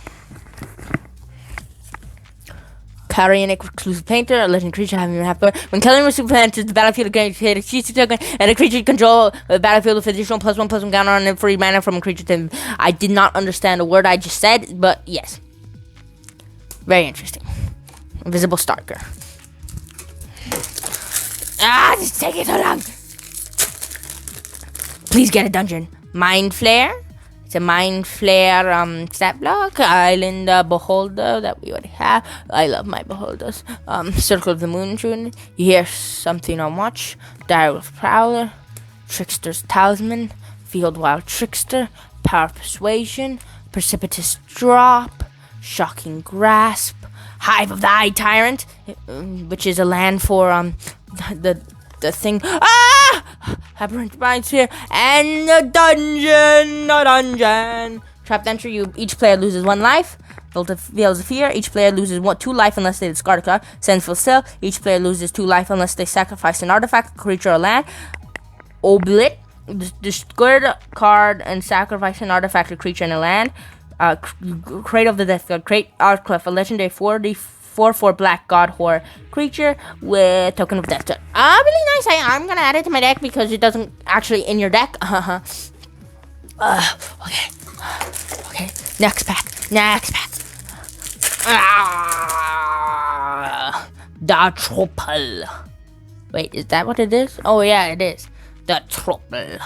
Carrying exclusive painter, a legend creature having your half power. When killing a super enters the battlefield, again, create a cheat token, and a creature you control the battlefield with additional +1/+1 counter on it for mana from a creature to. I did not understand a word I just said, but yes, very interesting. Invisible Stalker. It's taking so long. Please get a dungeon. Mind Flare. It's a Mind Flare stat block. Island Beholder that we already have. I love my beholders. Circle of the Moon Rune. You hear something on watch. Dire of Prowler. Trickster's Talisman. Field Wild Trickster. Power of Persuasion. Precipitous Drop. Shocking Grasp. Hive of the Eye Tyrant, which is a land for the thing. Aberrant Biosphere, and a dungeon. Trapped entry. Each player loses 1 life. Veils of Fear. Each player loses 2 life unless they discard a card. Sense of Still. Each player loses 2 life unless they sacrifice an artifact, creature, or land. Oblit. Discard a card and sacrifice an artifact, a creature, and a land. Crate of the Death God. Crate Artclef, a legendary 4/4 black god horror creature with token of death. Really nice. I'm gonna add it to my deck because it doesn't actually in your deck. Okay. Next pack. The Trouble. Wait, is that what it is? Oh yeah, it is. The Trouble.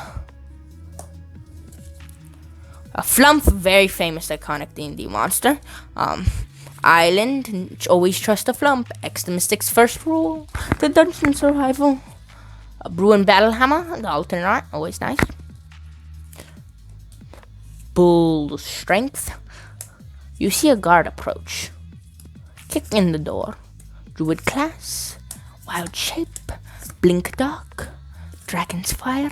A Flump, very famous, iconic D&D monster. Island, always trust a Flump. X the Mystic's first rule. The Dungeon Survival. A Bruin Battlehammer, the alternate art, always nice. Bull Strength. You see a guard approach. Kick in the door. Druid Class. Wild Shape. Blink Dog. Dragon's Fire.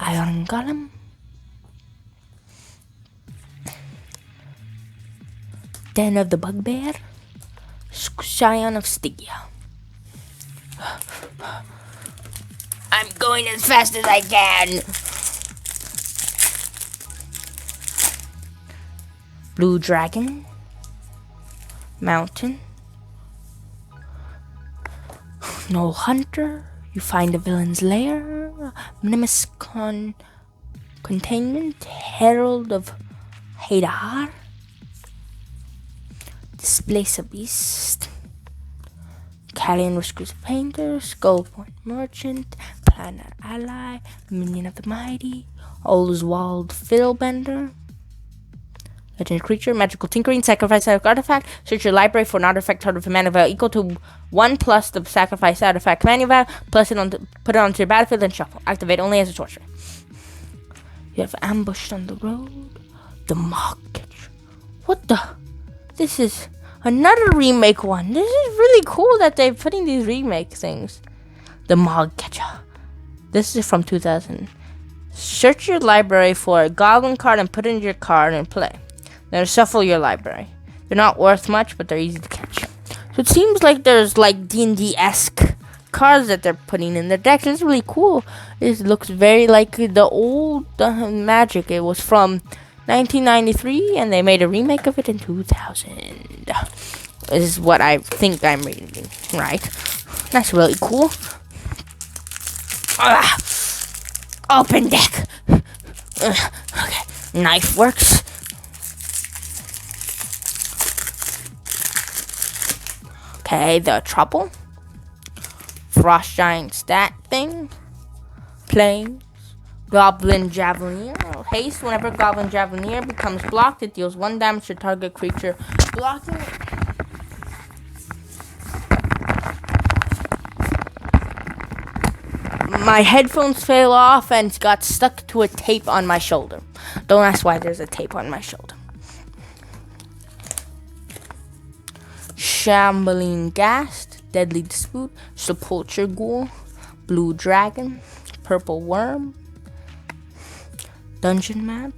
Iron Golem. Den of the Bugbear. Scion of Stygia. I'm going as fast as I can. Blue Dragon. Mountain. No Hunter. You find a villain's lair. Minimuscon. Containment, Herald of Hadar, Displace a Beast, Callion Rescues Painter, Skullpoint Merchant, Planet Ally, Minion of the Mighty, Oswald Fiddlebender, Legend Creature, Magical Tinkering, Sacrifice Artifact, search your library for an artifact card with a mana value equal to 1 plus the sacrifice artifact mana value, put it onto your battlefield and shuffle. Activate only as a sorcerer. You have Ambushed on the Road, the Mortgage. What the? This is another remake one. This is really cool that they're putting these remake things. The Mortgage. This is from 2000. Search your library for a goblin card and put it in your card and play. Then shuffle your library. They're not worth much, but they're easy to catch. So it seems like there's like D&D-esque cards that they're putting in their decks. It's really cool. It looks very like the old Magic. It was from 1993, and they made a remake of it in 2000. This is what I think I'm reading, right? That's really cool. Open deck. Okay, knife works. Okay, the Trouble. Frost Giant stat thing. Planes. Goblin Javelineer. Haste. Whenever Goblin Javelineer becomes blocked, it deals 1 damage to target creature blocking it. My headphones fell off and got stuck to a tape on my shoulder. Don't ask why there's a tape on my shoulder. Shambling Ghast, Deadly Dispute, Sepulture Ghoul, Blue Dragon, Purple Worm, Dungeon Map,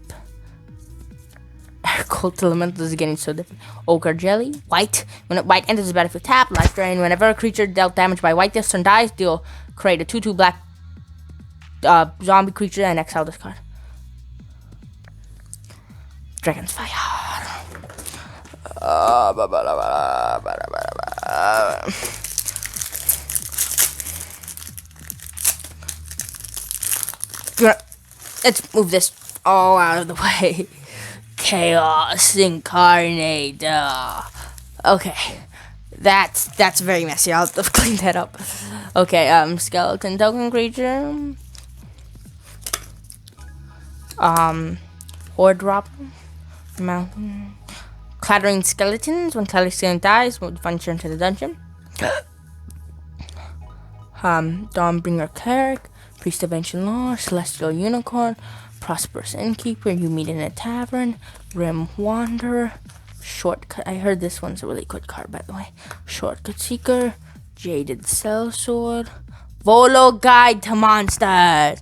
Cult Elementals is getting so different. Ochre Jelly, White. When white enters the battlefield, tap, Life Drain. Whenever a creature dealt damage by white this turn dies, create a 2/2 black zombie creature and exile this card. Dragon's Fire. Let's move this all out of the way. Chaos Incarnate. Okay. That's very messy. I'll have to clean that up. Okay, skeleton token creature. Horde Dropper. Mountain. Clattering skeletons. When clattering skeleton dies, will venture into the dungeon. Dawnbringer Cleric. Priest of Ancient Law. Celestial Unicorn. Prosperous Innkeeper. You meet in a tavern. Grim Wanderer. Shortcut. I heard this one's a really good card, by the way. Shortcut Seeker. Jaded Sellsword. Volo Guide to Monsters.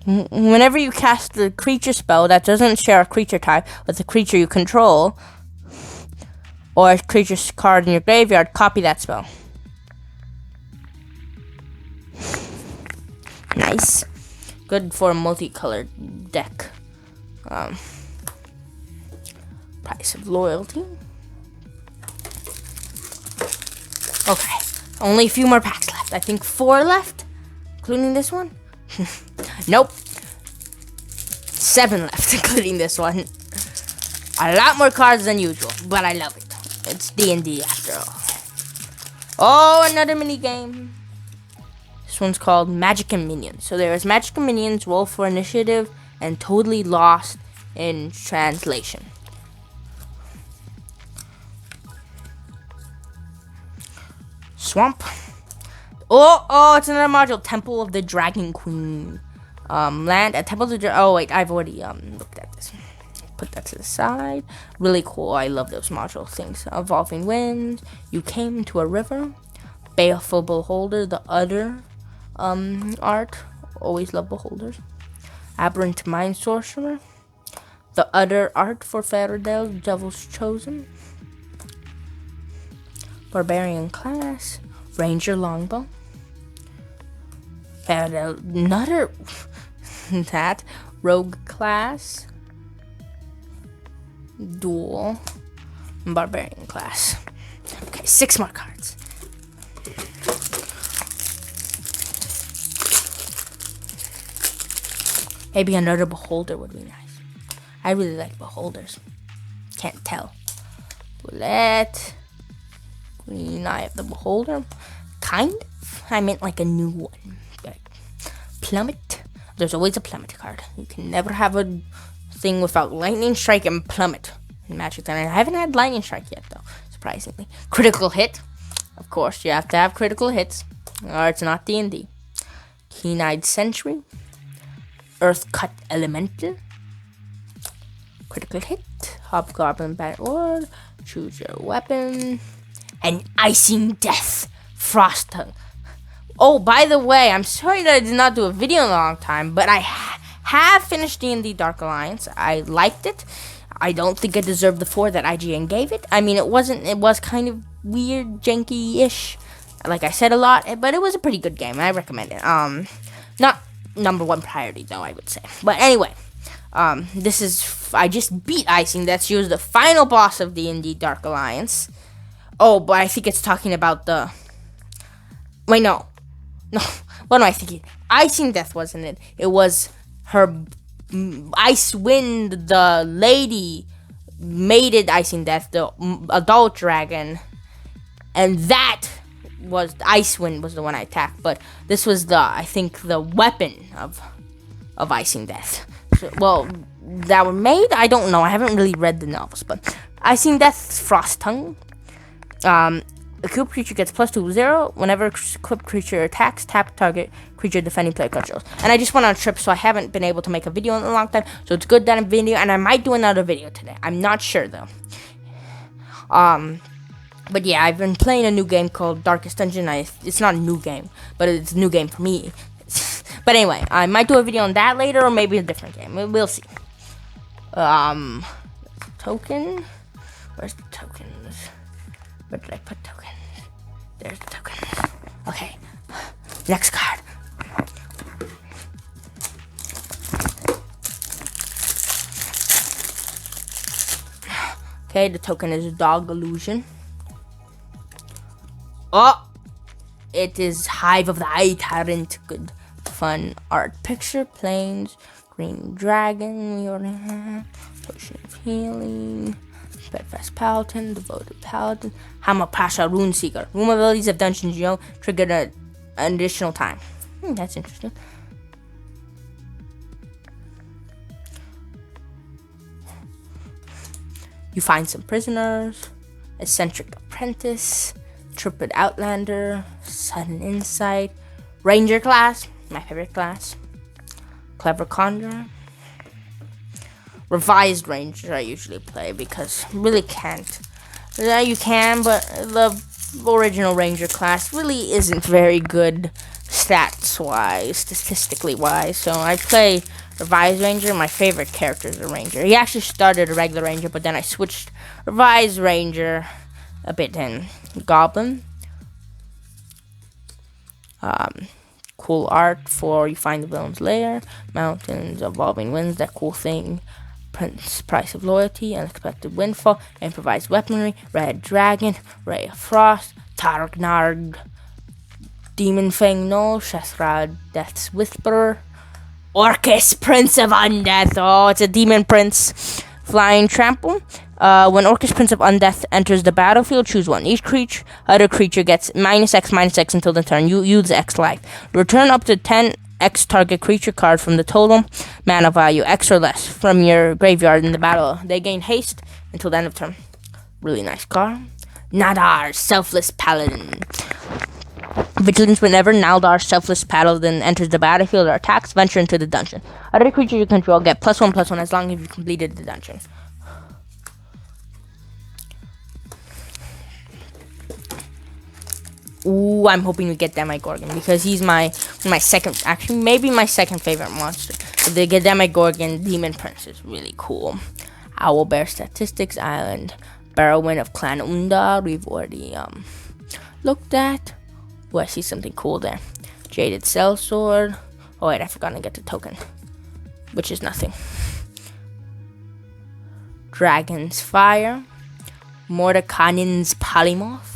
Whenever you cast a creature spell that doesn't share a creature type with the creature you control, or a creature's card in your graveyard, copy that spell. Nice. Good for a multicolored deck. Price of Loyalty. Okay. Only a few more packs left. I think 4 left, including this one. Nope. 7 left, including this one. A lot more cards than usual, but I love it. It's D&D after all. Oh, another mini game. This one's called Magic and Minions. So there is Magic and Minions, Roll for Initiative, and Totally Lost in translation. Swamp. Oh, it's another module. Temple of the Dragon Queen. Land at Temple of the Dragon. Oh wait, I've already looked at this. Put that to the side. Really cool. I love those module things. Evolving Winds. You came to a river. Baleful Beholder. The other art. Always love beholders. Aberrant Mind Sorcerer. The other art for Faradell. Devil's Chosen. Barbarian Class. Ranger Longbow. Another that Rogue Class. Duel. Barbarian Class. Okay, 6 more cards. Maybe another beholder would be nice. I really like beholders. Can't tell. Bullet. Green Eye of the Beholder. Kind of. I meant like a new one. Like Plummet. There's always a Plummet card. You can never have a thing without Lightning Strike and Plummet in Magic. And I haven't had Lightning Strike yet, though, surprisingly. Critical Hit. Of course, you have to have critical hits, or it's not D&D. Keen-Eyed Sentry. Earth-Cut Elemental. Critical Hit. Hobgoblin Battle. Choose your weapon. And Icing Death. Frost Tongue. Oh, by the way, I'm sorry that I did not do a video in a long time, but I have finished D&D Dark Alliance. I liked it. I don't think it deserved the 4 that IGN gave it. I mean, it was kind of weird, janky-ish. Like I said a lot, but it was a pretty good game. I recommend it. Not number 1 priority, though, I would say. But anyway, I just beat Icing Death. She was the final boss of D&D Dark Alliance. Oh, but I think it's talking about the... Wait, no. No, what am I thinking? Icing Death wasn't it. It was her Icewind, the lady, mated Icing Death, the adult dragon. And that was... Icewind was the one I attacked. But this was I think, the weapon of Icing Death. So, well, that were made? I don't know. I haven't really read the novels. But Icing Death's Frost Tongue. Equipped creature gets +2/+0 whenever equipped creature attacks. Tap target creature defending player controls. And I just went on a trip, so I haven't been able to make a video in a long time. So it's good that I'm video, and I might do another video today. I'm not sure though. But yeah, I've been playing a new game called Darkest Dungeon. It's not a new game, but it's a new game for me. But anyway, I might do a video on that later, or maybe a different game. We'll see. Token. Where's the tokens? Where did I put tokens? There's the tokens. Okay. Next card. Okay, the token is Dog Illusion. Oh! It is Hive of the Eye Tyrant. Good fun art picture. Planes. Green Dragon. Potion of Healing. Bedfast Paladin, Devoted Paladin, Hamapasha Runeseeker. Room abilities of Dungeons triggered an additional time. That's interesting. You find some prisoners, Eccentric Apprentice, Intrepid Outlander, Sudden Insight, Ranger class, my favorite class, Clever Conjurer. Revised Ranger I usually play because really can't. Yeah, you can, but the original Ranger class really isn't very good stats-wise, statistically-wise. So I play Revised Ranger. My favorite character is a Ranger. He actually started a regular Ranger, but then I switched Revised Ranger a bit in Goblin. Cool art for you find the villain's lair. Mountains, evolving winds, that cool thing. Price of Loyalty, Unexpected Windfall, Improvised Weaponry, Red Dragon, Ray of Frost, Targnard, Demon Fang Null, Shethra, Death's Whisperer, Orcus, Prince of Undeath. Oh, it's a Demon Prince. Flying Trample. When Orcus, Prince of Undeath enters the battlefield, choose one. Each other creature gets -X until the turn. You use X life. Return up to 10 X target creature card from the total mana value, X or less, from your graveyard in the battle. They gain haste until the end of turn. Really nice card. Nadar, Selfless Paladin. Vigilance whenever Naldar, Selfless Paladin, enters the battlefield or attacks, venture into the dungeon. Other creatures you control get +1/+1 as long as you've completed the dungeon. Ooh, I'm hoping we get Demogorgon because he's my second, actually maybe my second favorite monster. But the Demogorgon Demon Prince is really cool. Owlbear Statistics Island, Barrowwind of Clan Undar. We've already looked at. Oh, I see something cool there. Jaded Sellsword. Oh wait, I forgot to get the token, which is nothing. Dragon's Fire, Mordekainen's Polymorph,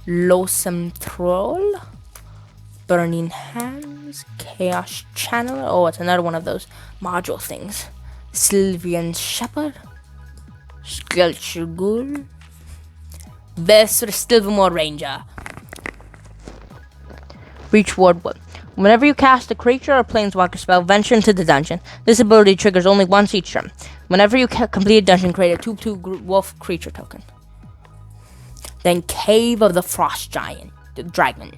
Loathsome Troll, Burning Hands, Chaos Channeler. Oh, it's another one of those module things. Sylvian Shepherd, Sculpture Ghoul, Vesper Stilvermore Ranger. Reach Ward 1. Whenever you cast a creature or planeswalker spell, venture into the dungeon. This ability triggers only once each turn. Whenever you complete a dungeon, create a 2/2 wolf creature token. Then Cave of the Frost Giant, the dragon.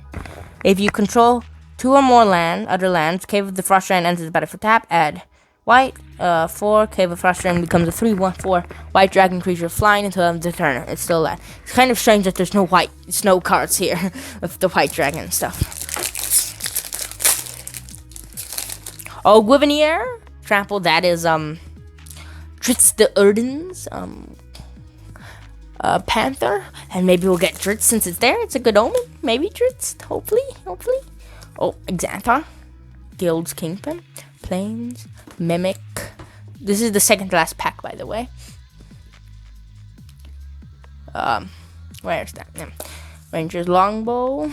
If you control 2 or more other lands, Cave of the Frost Giant enters the battle for tap. Add white. 4 Cave of Frost Giant becomes a 3/4 white dragon creature flying until the end of the turn. It's still that. It's kind of strange that there's no white snow cards here of the white dragon and stuff. Oh, Gwivenier Trample. That is Dritz the Urden's Panther, and maybe we'll get Dritz since it's there. It's a good omen. Maybe Dritz. Hopefully. Oh, Xanthar, Guild's Kingpin, Plains, Mimic. This is the second to last pack, by the way. Where's that? Ranger's Longbow,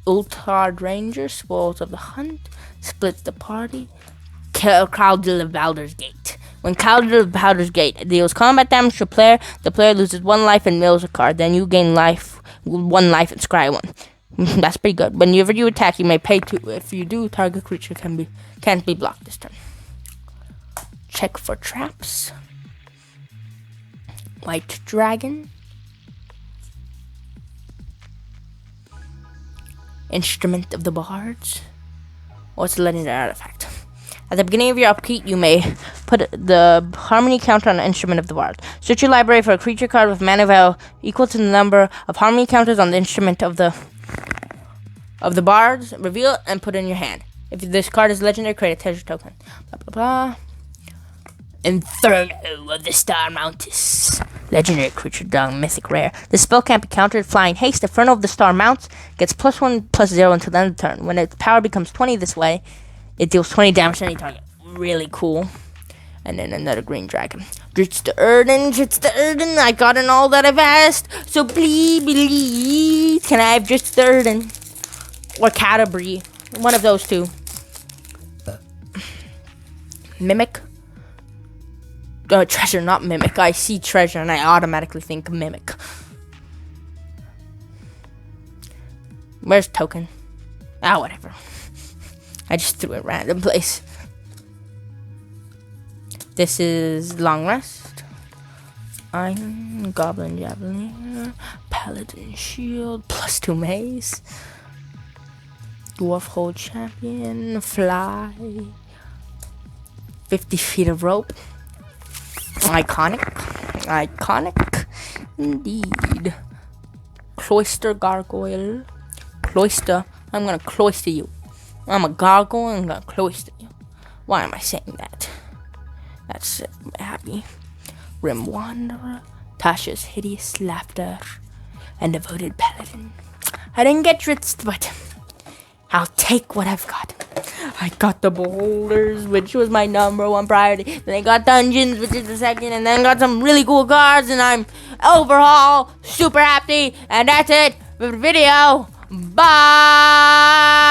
Ulthard Ranger, Spoils of the Hunt, Splits the Party, Caldil of Baldur's Gate. When Caldil of Baldur's Gate deals combat damage to a player, the player loses 1 life and mills a card. Then you gain 1 life and scry 1. That's pretty good. Whenever you attack, you may pay 2. If you do, target creature can't be blocked this turn. Check for traps. White Dragon. Instrument of the Bards. What's the legendary artifact? At the beginning of your upkeep, you may put the harmony counter on the Instrument of the Bard. Search your library for a creature card with mana value equal to the number of harmony counters on the Instrument of the Bards. Reveal it and put it in your hand. If this card is legendary, create a treasure token. Blah blah blah. Inferno of the Star Mounts. Legendary creature, dung, mythic rare. This spell can't be countered. Flying haste. Inferno of the Star Mounts gets +1/+0 until the end of the turn. When its power becomes 20 this way, it deals 20 damage to any target. Really cool. And then another green dragon. Dritz the Urden. I gotten all that I've asked. So please, can I have Dritz the Urden? Or Catabri. One of those two. Mimic. Treasure, not Mimic. I see treasure and I automatically think Mimic. Where's token? Whatever. I just threw it random place. This is Long Rest. Iron, Goblin Javelin, Paladin Shield, +2 Maze. Dwarf Hold Champion, Fly. 50 feet of rope. Iconic indeed. Cloister Gargoyle. Cloister. I'm gonna cloister you. I'm a gargoyle and I'm gonna cloister you. Why am I saying that? That's happy. Rim Wanderer. Tasha's Hideous Laughter. And Devoted Paladin. I didn't get Dritz, but I'll take what I've got. I got the Beholders, which was my #1 priority. Then I got Dungeons, which is the second. And then got some really cool cards. And I'm overall super happy. And that's it for the video. Bye!